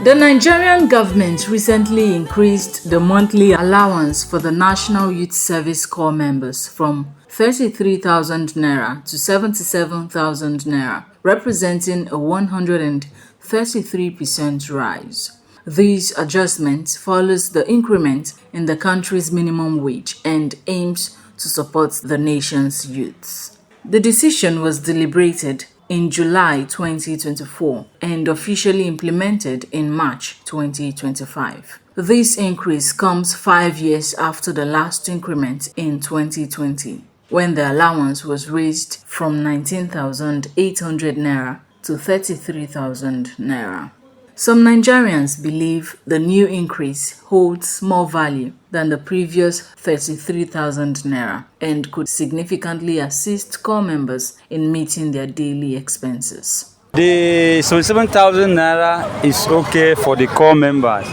The Nigerian government recently increased the monthly allowance for the National Youth Service Corps members from 33,000 naira to 77,000 naira, representing a 133% rise. This adjustment follows the increment in the country's minimum wage and aims to support the nation's youths. The decision was deliberated in July 2024 and officially implemented in March 2025. This increase comes 5 years after the last increment in 2020, when the allowance was raised from 19,800 naira to 33,000 naira. Some Nigerians believe the new increase holds more value than the previous 33,000 naira and could significantly assist corps members in meeting their daily expenses. The 77,000 naira is okay for the corps members.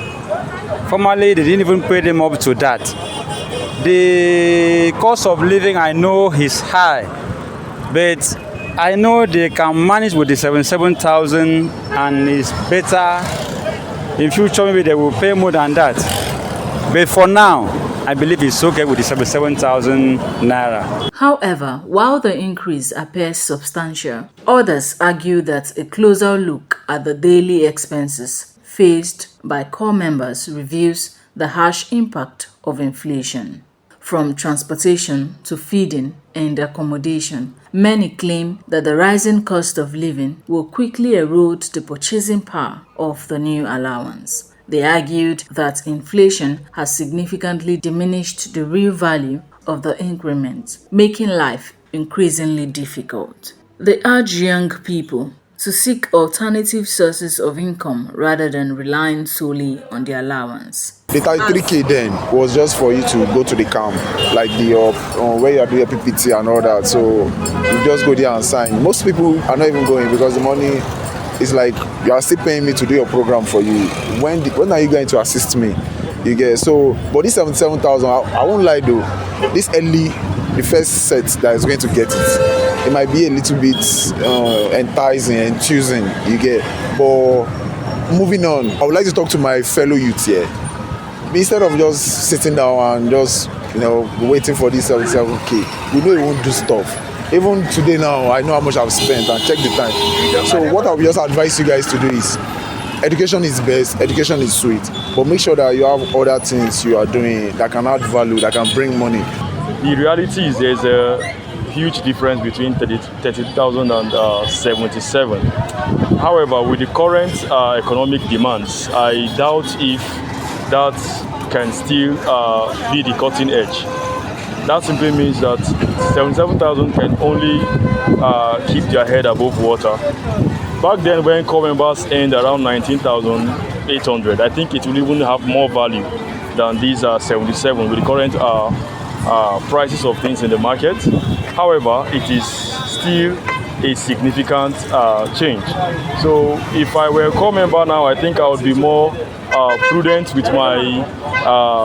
Formerly, they didn't even pay them up to that. The cost of living, I know, is high, but I know they can manage with the 77,000 and it's better. In future, maybe they will pay more than that. But for now, I believe it's okay with the 77,000 naira. However, while the increase appears substantial, others argue that a closer look at the daily expenses faced by corps members reveals the harsh impact of inflation. From transportation to feeding and accommodation, many claim that the rising cost of living will quickly erode the purchasing power of the new allowance. They argued that inflation has significantly diminished the real value of the increment, making life increasingly difficult. They urge young people to seek alternative sources of income rather than relying solely on the allowance. The 33K then was just for you to go to the camp, like where you are doing your PPT and all that. So you just go there and sign. Most people are not even going because the money is like you are still paying me to do your program for you. When are you going to assist me? You get so. But this 77,000, I won't lie though. This the first set that is going to get it might be a little bit enticing and choosing. You get. But moving on, I would like to talk to my fellow youths here. Instead of just sitting down and just waiting for this 77K, we know we won't do stuff. Even today now, I know how much I've spent and check the time. So what I would just advise you guys to do is, education is best, education is sweet, but make sure that you have other things you are doing that can add value, that can bring money. The reality is there's a huge difference between 30,000 and 77. However, with the current economic demands, I doubt if that can still be the cutting edge. That simply means that 77,000 can only keep their head above water. Back then, when corps members earned around 19,800, I think it will even have more value than these 77 with the current prices of things in the market. However, it is still a significant change. So if I were a corps member now, I think I would be more prudent with my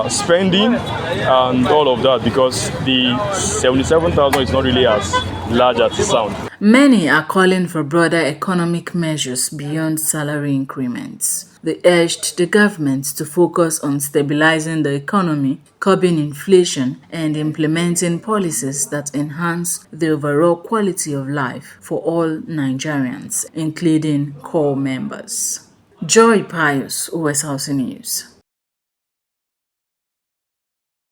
spending and all of that, because the 77,000 is not really as large as it sounds. Many are calling for broader economic measures beyond salary increments. They urged the government to focus on stabilizing the economy, curbing inflation, and implementing policies that enhance the overall quality of life for all Nigerians, including corps members. Pius, OS House News.